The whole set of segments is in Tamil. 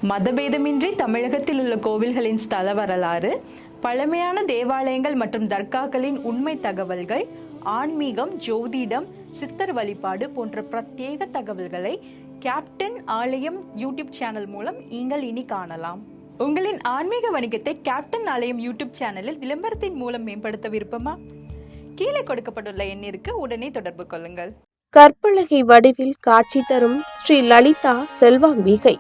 மதபேதமின்றி தமிழகத்தில் உள்ள கோவில்களின் ஸ்தல வரலாறு, பழமையான தேவாலயங்கள் மற்றும் தர்காக்களின் உண்மை தகவல்கள், ஆன்மீகம், ஜோதிடம், சித்தர் வழிபாடு போன்ற பிரத்யேக தகவல்களை கேப்டன் ஆலயம் யூடியூப் சேனல் மூலம் நீங்கள் இனி காணலாம். உங்களின் ஆன்மீக வணிகத்தை கேப்டன் ஆலயம் யூடியூப் சேனலில் விளம்பரத்தின் மூலம் மேம்படுத்த விருப்பமா? கீழே கொடுக்கப்பட்டுள்ள எண்ணிற்கு உடனே தொடர்பு கொள்ளுங்கள். கற்பலகை வடிவில் காட்சி தரும் ஸ்ரீ லலிதா செல்வாம்பிகை.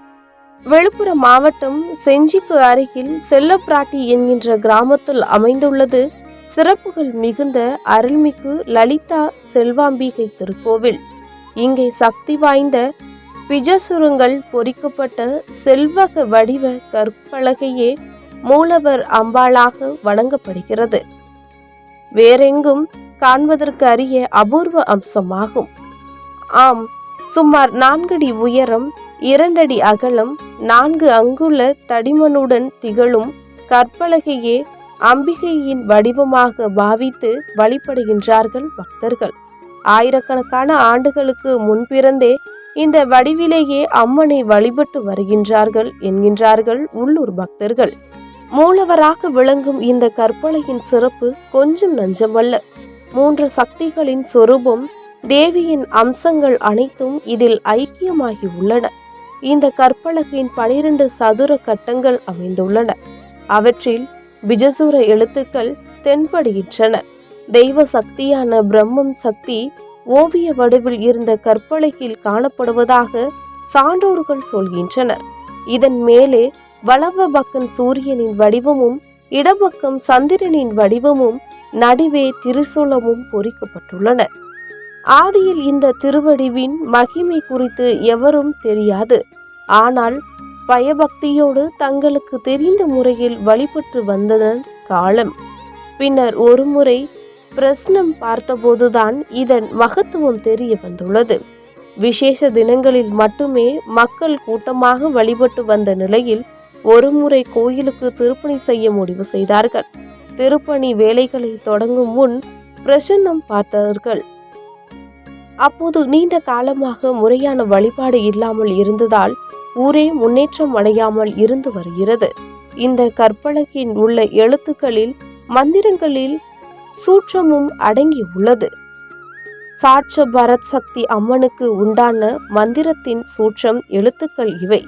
விழுப்புரம் மாவட்டம் செஞ்சிக்கு அருகில் செல்லப்பிராட்டி என்கின்ற கிராமத்தில் அமைந்துள்ளது சிறப்புகள் மிகுந்த அருள்மிகு லலிதா செல்வாம்பிகை திருக்கோவில். இங்கே சக்தி வாய்ந்த பிஜசுரங்கள் பொறிக்கப்பட்ட செல்வக வடிவ கற்பலகையே மூலவர் அம்பாளாக வணங்கப்படுகிறது. வேறெங்கும் காண்பதற்கு அரிய அபூர்வ அம்சமாகும். ஆம், சுமார் 4 அடி உயரம், 2 அடி அகலம், 4 அங்குல தடிமனுடன் திகழும் கற்பலகையே அம்பிகையின் வடிவமாக பாவித்து வழிபடுகின்றார்கள் பக்தர்கள். ஆயிரக்கணக்கான ஆண்டுகளுக்கு முன்பிருந்தே இந்த வடிவிலேயே அம்மனை வழிபட்டு வருகின்றார்கள் என்கின்றார்கள் உள்ளூர் பக்தர்கள். மூலவராக விளங்கும் இந்த கற்பலகையின் சிறப்பு கொஞ்சம் நஞ்சமல்ல. 3 சக்திகளின் சொரூபம், தேவியின் அம்சங்கள் அனைத்தும் இதில் ஐக்கியமாகி உள்ளன. இந்த கற்பலகையின் 12 சதுர கட்டங்கள் அமைந்துள்ளன. அவற்றில் பிஜசூர எழுத்துக்கள் தென்படுகின்றன. தெய்வ சக்தியான பிரம்மம் சக்தி ஓவிய வடிவில் இருந்த கற்பலகையில் காணப்படுவதாக சான்றோர்கள் சொல்கின்றனர். இதன் மேலே வலவ பக்கம் சூரியனின் வடிவமும், இடப்பக்கம் சந்திரனின் வடிவமும், நடுவே திரிசூலமும் பொறிக்கப்பட்டுள்ளன. ஆதியில் இந்த திருவடிவின் மகிமை குறித்து எவரும் தெரியாது. ஆனால் பயபக்தியோடு தங்களுக்கு தெரிந்த முறையில் வழிபட்டு வந்ததன் காலம். பின்னர் ஒரு முறை பிரஸ்னம் பார்த்தபோதுதான் இதன் மகத்துவம் தெரிய வந்துள்ளது. விசேஷ தினங்களில் மட்டுமே மக்கள் கூட்டமாக வழிபட்டு வந்த நிலையில் ஒரு முறை கோயிலுக்கு திருப்பணி செய்ய முடிவு செய்தார்கள். திருப்பணி வேலைகளை தொடங்கும் முன் பிரசன்னம் பார்த்தார்கள். அப்போது நீண்ட காலமாக முறையான வழிபாடு இல்லாமல் இருந்ததால் ஊரே முன்னேற்றம் அடையாமல் இருந்து வருகிறது. இந்த கற்பலகையில் உள்ள எழுத்துக்களில் மந்திரங்களில் சூட்சமும் அடங்கி உள்ளது. சாட்ச பரத் சக்தி அம்மனுக்கு உண்டான மந்திரத்தின் சூட்சம் எழுத்துக்கள் இவை.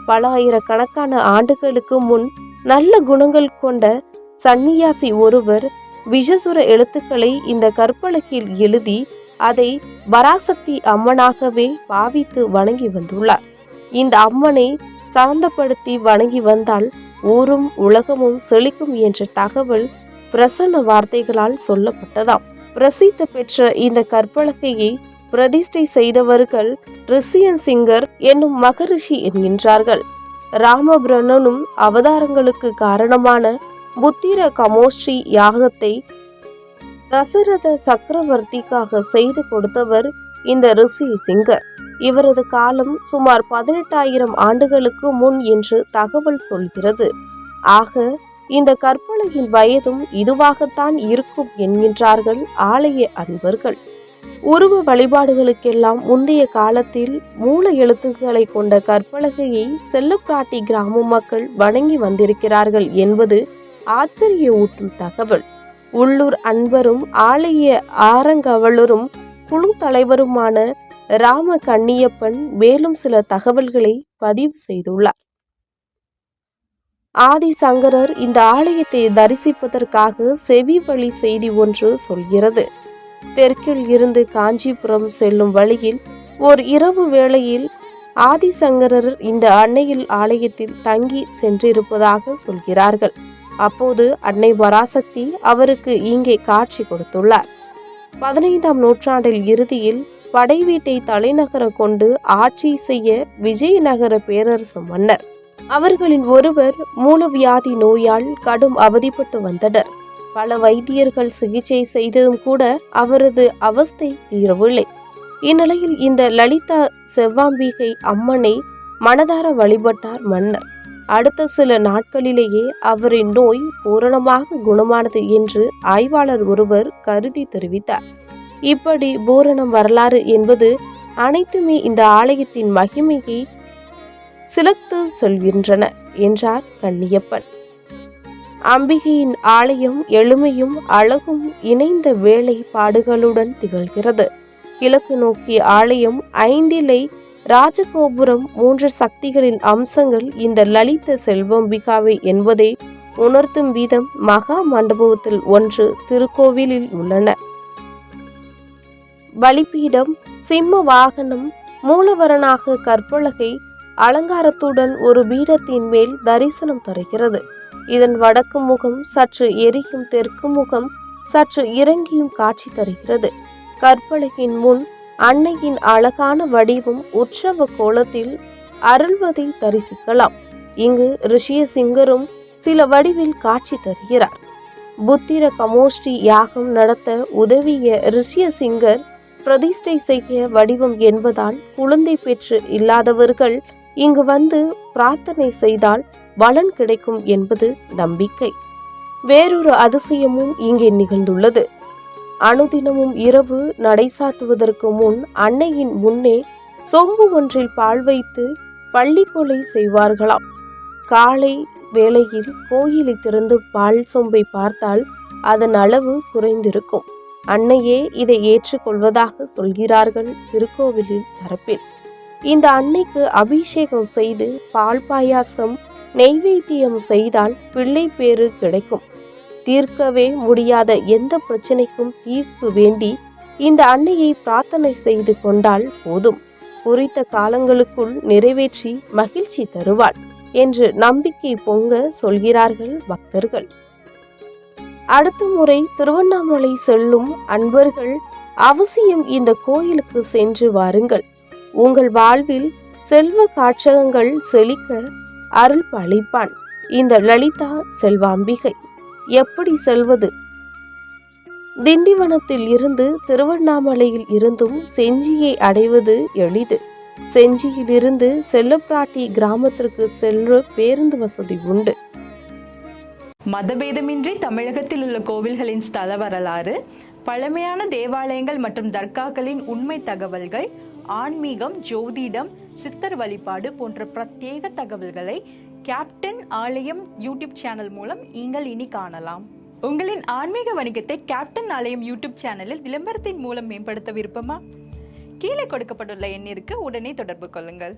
பல ஆயிரக்கணக்கான ஆண்டுகளுக்கு முன் நல்ல குணங்கள் கொண்ட சந்நியாசி ஒருவர் விஷசுர எழுத்துக்களை இந்த கற்பலகையில் எழுதி அதை பராசக்தி அம்மனாகவே பாவித்து வணங்கி வந்துள்ளார். இந்த அம்மனை சாந்தப்படுத்தி வணங்கி வந்தால் ஊரும் உலகமும் செழிக்கும் என்ற தகவல் பிரசன்ன வார்த்தைகளால் சொல்லப்பட்டதாம். பிரசித்தி பெற்ற இந்த கற்பலகையை பிரதிஷ்டை செய்தவர்கள் ரிஷியன் சிங்கர் என்னும் மகரிஷி என்கின்றார்கள். ராமபிரனும் அவதாரங்களுக்கு காரணமான புத்திர கமோஸ்ரீ யாகத்தை தசரத சக்கரவர்த்திக்காக செய்து கொடுத்தவர் இந்த ரிஷி சிங்கர். இவரது காலம் சுமார் 18,000 ஆண்டுகளுக்கு முன் என்று தகவல் சொல்கிறது. ஆக இந்த கற்பலகையின் வயதும் இதுவாகத்தான் இருக்கும் என்கின்றார்கள் ஆலய அன்பர்கள். உருவ வழிபாடுகளுக்கெல்லாம் முந்தைய காலத்தில் மூல எழுத்துக்களை கொண்ட கற்பலகையை செல்லப்பிராட்டி கிராம மக்கள் வணங்கி வந்திருக்கிறார்கள் என்பது ஆச்சரிய ஊட்டும் தகவல். உள்ளூர் அன்பரும் ஆலய ஆரங்கவலரும் குழு தலைவருமான ராம கண்ணியப்பன் மேலும் சில தகவல்களை பதிவு செய்துள்ளார். ஆதிசங்கரர் இந்த ஆலயத்தை தரிசிப்பதற்காக செவி வழி செய்தி ஒன்று சொல்கிறது. தெற்கில் இருந்து காஞ்சிபுரம் செல்லும் வழியில் ஓர் இரவு வேளையில் ஆதிசங்கரர் இந்த அன்னையில் ஆலயத்தில் தங்கி சென்றிருப்பதாக சொல்கிறார்கள். அப்போது அன்னை பராசக்தி அவருக்கு இங்கே காட்சி கொடுத்துள்ளார். 15ஆம் நூற்றாண்டில் இறுதியில் படை வீட்டை தலைநகர கொண்டு ஆட்சி செய்ய விஜயநகர பேரரசு மன்னர் அவர்களின் ஒருவர் மூலவியாதி நோயால் கடும் அவதிப்பட்டு வந்தனர். பல வைத்தியர்கள் சிகிச்சை செய்ததும் கூட அவரது அவஸ்தை தீரவில்லை. இந்நிலையில் இந்த லலிதா செவ்வாம்பிகை அம்மனை மனதார வழிபட்டார் மன்னர். அடுத்த சில நாட்களிலேயே அவரின் நோய் பூரணமாக குணமானது என்று ஆய்வாளர் ஒருவர் கருதி தெரிவித்தார். இப்படி பூரணம் வரலாறு என்பது அனைத்துமே இந்த ஆலயத்தின் மகிமையை சிலத்து செல்கின்றன என்றார் கண்ணியப்பன். அம்பிகையின் ஆலயம் எளிமையும் அழகும் இணைந்த வேலைப்பாடுகளுடன் திகழ்கிறது. கிழக்கு நோக்கிய ஆலயம் 5 இலை ராஜகோபுரம் 3 சக்திகளின் அம்சங்கள் இந்த லலித செல்வம்பிகாவை என்பதை உணர்த்தும் விதம் மகா மண்டபத்தில் 1 திருக்கோவிலில் உள்ளன. பலிபீடம், சிம்ம வாகனம், மூலவரனாக கற்பலகை அலங்காரத்துடன் ஒரு பீடத்தின் மேல் தரிசனம் தருகிறது. இதன் வடக்கு முகம் சற்று எரியும், தெற்கு முகம் சற்று இறங்கியும் காட்சி தருகிறது. கற்பலகின் முன் அன்னையின் அழகான வடிவம் உற்சவ கோலத்தில் அருள்வதை தரிசிக்கலாம். இங்கு ரிஷியசிங்கரும் சில வடிவில் காட்சி தருகிறார். புத்திர கமோஷ்டி யாகம் நடத்த உதவிய ரிஷியசிங்கர் பிரதிஷ்டை செய்ய வடிவம் என்பதால் குழந்தை பெற்று இல்லாதவர்கள் இங்கு வந்து பிரார்த்தனை செய்தால் பலன் கிடைக்கும் என்பது நம்பிக்கை. வேறொரு அதிசயமும் இங்கே நிகழ்ந்துள்ளது. அனுதினமும் இரவு நடை சாத்துவதற்கு முன் அன்னையின் முன்னே சொம்பு ஒன்றில் பால் வைத்து பள்ளி கொலை செய்வார்களாம். காலை வேளையில் கோயிலை திறந்து பால் சொம்பை பார்த்தால் அதன் அளவு குறைந்திருக்கும். அன்னையே இதை ஏற்றுக்கொள்வதாக சொல்கிறார்கள் திருக்கோவிலில் தரப்பில். இந்த அன்னைக்கு அபிஷேகம் செய்து பால் பாயாசம் நெய்வேத்தியம் செய்தால் பிள்ளை பேறு கிடைக்கும். தீர்க்கவே முடியாத எந்த பிரச்சனைக்கும் தீர்ப்பு வேண்டி இந்த அன்னையை பிரார்த்தனை செய்து கொண்டால் போதும், குறித்த காலங்களுக்குள் நிறைவேற்றி மகிழ்ச்சி தருவாள் என்று நம்பிக்கை பொங்க சொல்கிறார்கள் பக்தர்கள். அடுத்த முறை திருவண்ணாமலை செல்லும் அன்பர்கள் அவசியம் இந்த கோயிலுக்கு சென்று வாருங்கள். உங்கள் வாழ்வில் செல்வ காட்சகங்கள் செழிக்க அருள் பாலிப்பான் இந்த லலிதா செல்வாம்பிகை. எப்படி செல்வது? திண்டிவனத்தில் இருந்து திருவண்ணாமலையில் இருந்தும் செஞ்சியை அடைவது எளிது. செஞ்சியிலிருந்து செல்லப்பிராட்டி கிராமத்திற்கு செல்ல பேருந்து வசதி உண்டு. மதபேதமின்றி தமிழகத்தில் உள்ள கோவில்களின் ஸ்தல வரலாறு, பழமையான தேவாலயங்கள் மற்றும் தர்காக்களின் உண்மை தகவல்கள், ஆன்மீகம், ஜோதிடம், சித்தர் வழிபாடு போன்ற பிரத்யேக தகவல்களை கேப்டன் ஆலயம் யூடியூப் சேனல் மூலம் நீங்கள் இனி காணலாம். உங்களின் ஆன்மீக வணிகத்தை கேப்டன் ஆலயம் யூடியூப் சேனலில் விளம்பரத்தின் மூலம் மேம்படுத்த விருப்பமா? கீழே கொடுக்கப்பட்டுள்ள எண்ணிற்கு உடனே தொடர்பு கொள்ளுங்கள்.